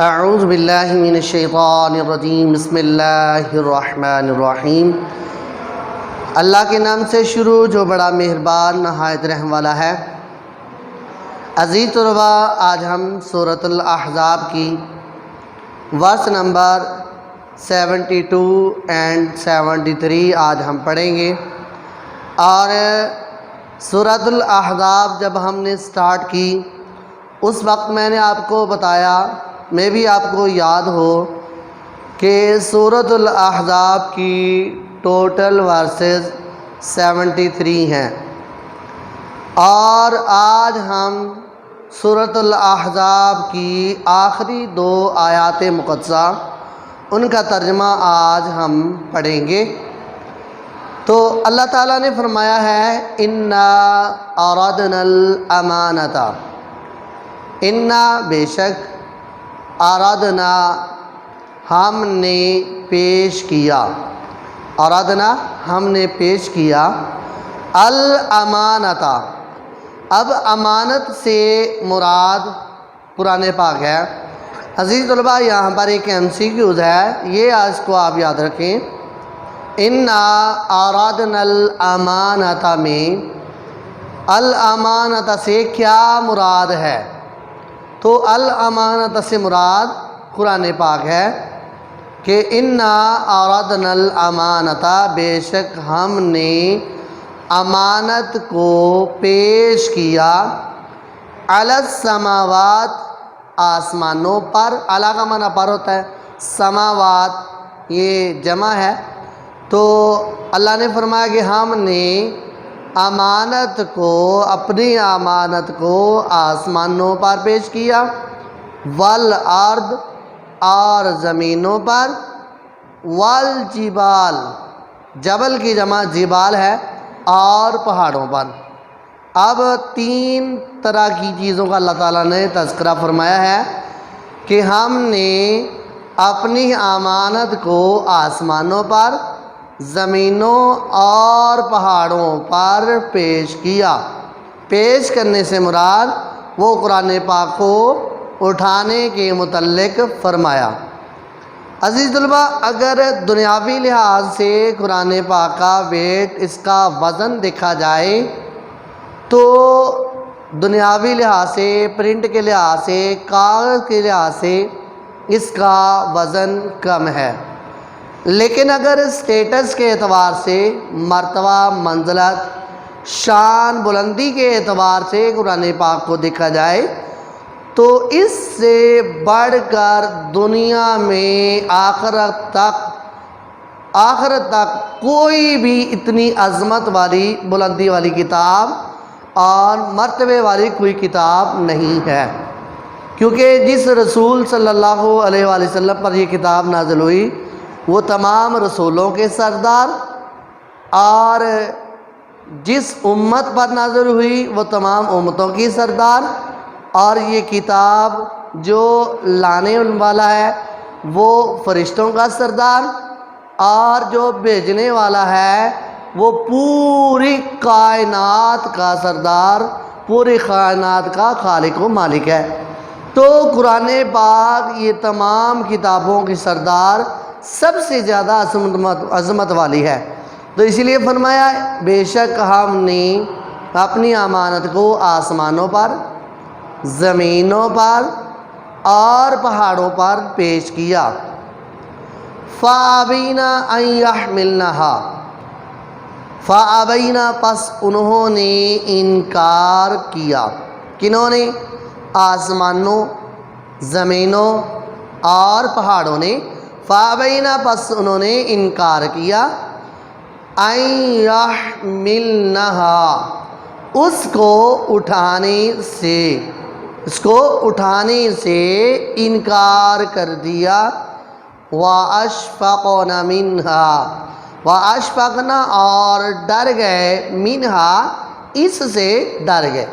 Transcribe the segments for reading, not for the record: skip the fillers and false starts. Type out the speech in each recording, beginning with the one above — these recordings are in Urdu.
اعوذ باللہ من الشیطان الرجیم بسم اللہ الرحمن الرحیم۔ اللہ کے نام سے شروع جو بڑا مہربان نہایت رحم والا ہے۔ عزیز طلباء، آج ہم سورۃ الاحزاب کی ورس نمبر 72 اینڈ 73 آج ہم پڑھیں گے۔ اور سورۃ الاحزاب جب ہم نے سٹارٹ کی اس وقت میں نے آپ کو بتایا، میں بھی آپ کو یاد ہو کہ سورۃ الاحزاب کی ٹوٹل ورسز 73 ہیں، اور آج ہم سورۃ الاحزاب کی آخری 2 آیات مقدسہ ان کا ترجمہ آج ہم پڑھیں گے۔ تو اللہ تعالیٰ نے فرمایا ہے اِنَّا أَرَدْنَا الْأَمَانَةَ، اِنَّا بے شک، اَرَدْنَا ہم نے پیش کیا، اَرَدْنَا ہم نے پیش کیا، الْأَمَانَةَ، اب امانت سے مراد قرآن پاک ہے۔ عزیز طلباء، یہاں پر ایک MCQs ہے، یہ آج کو آپ یاد رکھیں۔ اِنَّا أَرَدْنَا الْأَمَانَةَ میں الامانۃ سے کیا مراد ہے؟ تو الامانۃ سے مراد قرآن پاک ہے کہ اِنَّا أَرَدْنَا الْأَمَانَةَ، بے شک ہم نے امانت کو پیش کیا، علی السماوات، آسمانوں پر، اعلیٰ کا معنی پر ہوتا ہے، سماوات یہ جمع ہے، تو اللہ نے فرمایا کہ ہم نے امانت کو، اپنی امانت کو آسمانوں پر پیش کیا، والارض اور زمینوں پر، والجبال جبل کی جمع جبال ہے، اور پہاڑوں پر۔ اب 3 طرح کی چیزوں کا اللہ تعالیٰ نے تذکرہ فرمایا ہے کہ ہم نے اپنی امانت کو آسمانوں پر، زمینوں اور پہاڑوں پر پیش کیا۔ پیش کرنے سے مراد وہ قرآن پاک کو اٹھانے کے متعلق فرمایا۔ عزیز طلباء، اگر دنیاوی لحاظ سے قرآن پاک کا ویٹ، اس کا وزن دیکھا جائے تو دنیاوی لحاظ سے، پرنٹ کے لحاظ سے، کاغذ کے لحاظ سے اس کا وزن کم ہے، لیکن اگر اسٹیٹس کے اعتبار سے، مرتبہ، منزلت، شان، بلندی کے اعتبار سے قرآن پاک کو دیکھا جائے تو اس سے بڑھ کر دنیا میں آخرت تک کوئی بھی اتنی عظمت والی، بلندی والی کتاب اور مرتبے والی کوئی کتاب نہیں ہے، کیونکہ جس رسول صلی اللہ علیہ وآلہ وسلم پر یہ کتاب نازل ہوئی وہ تمام رسولوں کے سردار، اور جس امت پر نازل ہوئی وہ تمام امتوں کی سردار، اور یہ کتاب جو لانے والا ہے وہ فرشتوں کا سردار، اور جو بھیجنے والا ہے وہ پوری کائنات کا سردار، پوری کائنات کا خالق و مالک ہے۔ تو قرآن پاک یہ تمام کتابوں کی سردار، سب سے زیادہ عظمت والی ہے، تو اسی لیے فرمایا بے شک ہم نے اپنی امانت کو آسمانوں پر، زمینوں پر اور پہاڑوں پر پیش کیا۔ فَأَبَيْنَ أَن يَحْمِلْنَهَا، فَأَبَيْنَ پس انہوں نے انکار کیا، کنہوں نے؟ آسمانوں، زمینوں اور پہاڑوں نے۔ فَأَبَيْنَ پس انہوں نے انکار کیا، أَن يَحْمِلْنَهَا، اس کو اٹھانے سے انکار کر دیا، وَأَشْفَقْنَ مِنْهَا، وَأَشْفَقْنَ اور ڈر گئے، مِنْهَا اس سے ڈر گئے۔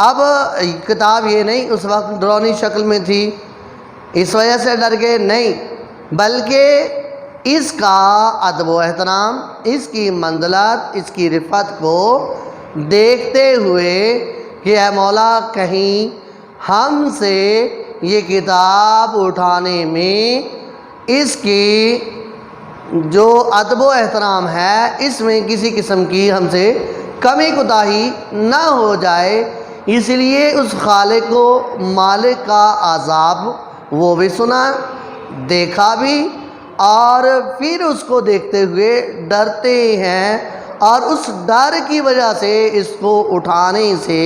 اب کتاب یہ نہیں اس وقت ڈرونی شکل میں تھی اس وجہ سے ڈر گئے، نہیں، بلکہ اس کا ادب و احترام، اس کی منزلت، اس کی رفعت کو دیکھتے ہوئے کہ اے مولا کہیں ہم سے یہ کتاب اٹھانے میں اس کی جو ادب و احترام ہے اس میں کسی قسم کی ہم سے کمی کوتاہی نہ ہو جائے، اس لیے اس خالق و مالک کا عذاب وہ بھی سنا، دیکھا بھی، اور پھر اس کو دیکھتے ہوئے ڈرتے ہیں، اور اس ڈر کی وجہ سے اس کو اٹھانے سے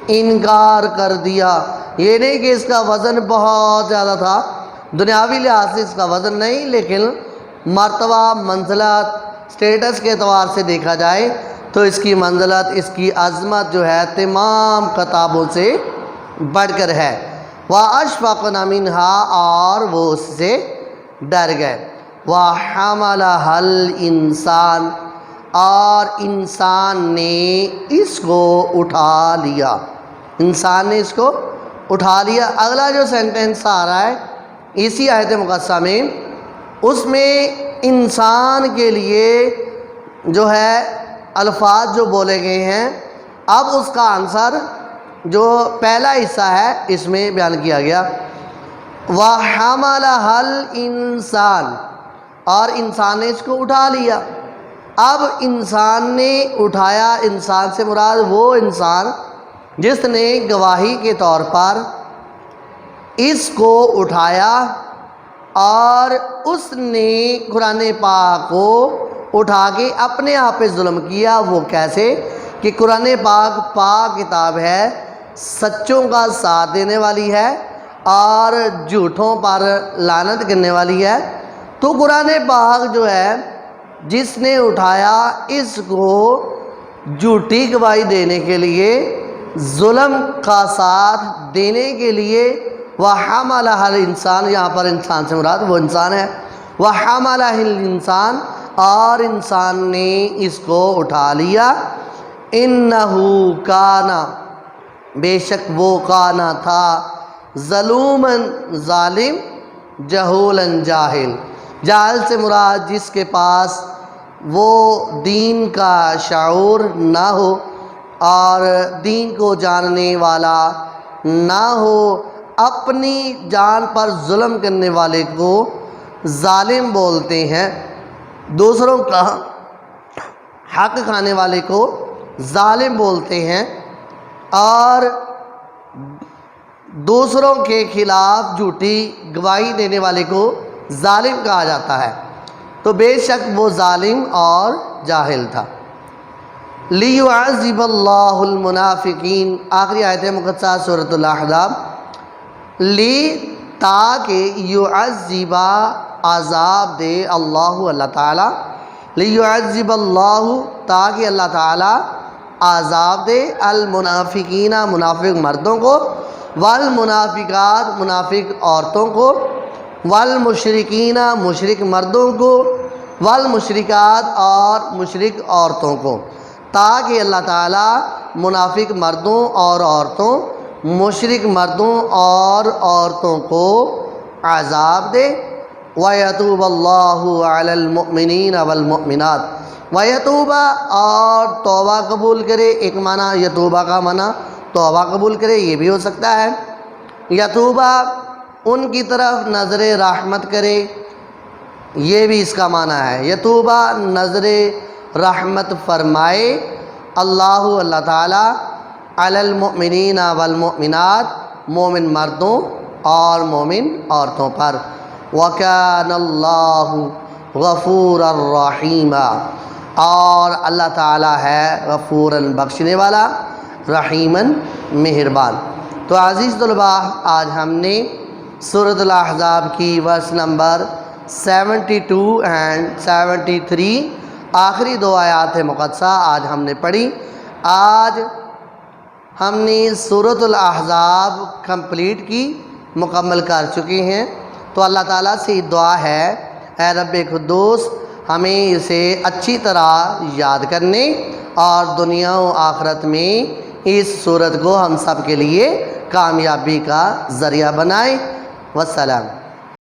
انکار کر دیا۔ یہ نہیں کہ اس کا وزن بہت زیادہ تھا، دنیاوی لحاظ سے اس کا وزن نہیں، لیکن مرتبہ، منزلت، سٹیٹس کے اعتبار سے دیکھا جائے تو اس کی منزلت، اس کی عظمت جو ہے تمام کتابوں سے بڑھ کر ہے۔ وَأَشْفَقْنَ مِنْهَا، اور وہ اس سے ڈر گئے۔ وَحَمَلَهَا الْإِنسَانُ، اور انسان نے اس کو اٹھا لیا، انسان نے اس کو اٹھا لیا۔ اگلا جو سینٹنس آ رہا ہے اسی آیت مقدسہ میں، اس میں انسان کے لیے جو ہے الفاظ جو بولے گئے ہیں، اب اس کا آنسر جو پہلا حصہ ہے اس میں بیان کیا گیا۔ وَحَمَلَهَا الْإِنسَانُ، اور انسان نے اس کو اٹھا لیا۔ اب انسان نے اٹھایا، انسان سے مراد وہ انسان جس نے گواہی کے طور پر اس کو اٹھایا، اور اس نے قرآن پاک کو اٹھا کے اپنے آپ پہ ظلم کیا۔ وہ کیسے کہ قرآن پاک کتاب ہے، سچوں کا ساتھ دینے والی ہے اور جھوٹوں پر لعنت کرنے والی ہے، تو قرآن پاک جو ہے جس نے اٹھایا اس کو جھوٹی گواہی دینے کے لیے، ظلم کا ساتھ دینے کے لیے، وَحَمَلَهَا الْإِنسَانُ، یہاں پر انسان سے مراد وہ انسان ہے، وَحَمَلَهَا الْإِنسَانُ، اور انسان نے اس کو اٹھا لیا۔ إِنَّهُ كَانَ، بے شک وہ کانا تھا، ظلوماً ظالم، جہولاً جاہل، جاہل سے مراد جس کے پاس وہ دین کا شعور نہ ہو اور دین کو جاننے والا نہ ہو، اپنی جان پر ظلم کرنے والے کو ظالم بولتے ہیں، دوسروں کا حق کھانے والے کو ظالم بولتے ہیں، اور دوسروں کے خلاف جھوٹی گواہی دینے والے کو ظالم کہا جاتا ہے، تو بے شک وہ ظالم اور جاہل تھا۔ لِيُعَذِّبَ اللَّهُ الْمُنَافِقِينَ، آخری آیت مقدسہ سورۃ الاحزاب، تاکہ یعذب، عذاب دے، اللہ تعالیٰ، لِيُعَذِّبَ اللَّهُ، تاکہ اللہ تعالیٰ عذاب دے، المنافقین، منافق مردوں کو، والمنافقات، منافق عورتوں کو، والمشرکین، مشرک مردوں کو، والمشرکات، اور مشرک عورتوں کو، تاکہ اللہ تعالیٰ منافق مردوں اور عورتوں، مشرک مردوں اور عورتوں کو عذاب دے۔ وَيَتُوبَ اللَّهُ عَلَى الْمُؤْمِنِينَ وَالْمُؤْمِنَاتِ، وَيَتُوبَ، اور توبہ قبول کرے، ایک معنی یتوبہ کا معنی توبہ قبول کرے، یہ بھی ہو سکتا ہے، یتوبہ ان کی طرف نظر رحمت کرے، یہ بھی اس کا معنی ہے، یتوبہ نظر رحمت فرمائے، اللہ تعالیٰ، علی المؤمنین والمؤمنات، مومن مردوں اور مومن عورتوں پر، وَكَانَ اللَّهُ غَفُورًا رَحِيمًا، اور اللہ تعالیٰ ہے غفوراً بخشنے والا، رحیماً مہربان۔ تو عزیز طلباء، آج ہم نے سورۃ الاحزاب کی ورس نمبر 72 اینڈ 73 آخری دو آیات مقدسہ آج ہم نے پڑھی۔ آج ہم نے سورۃ الاحزاب کمپلیٹ کی، مکمل کر چکے ہیں، تو اللہ تعالیٰ سے دعا ہے، اے رب قدوس، ہمیں اسے اچھی طرح یاد کرنے اور دنیا و آخرت میں اس سورت کو ہم سب کے لیے کامیابی کا ذریعہ بنائے۔ والسلام۔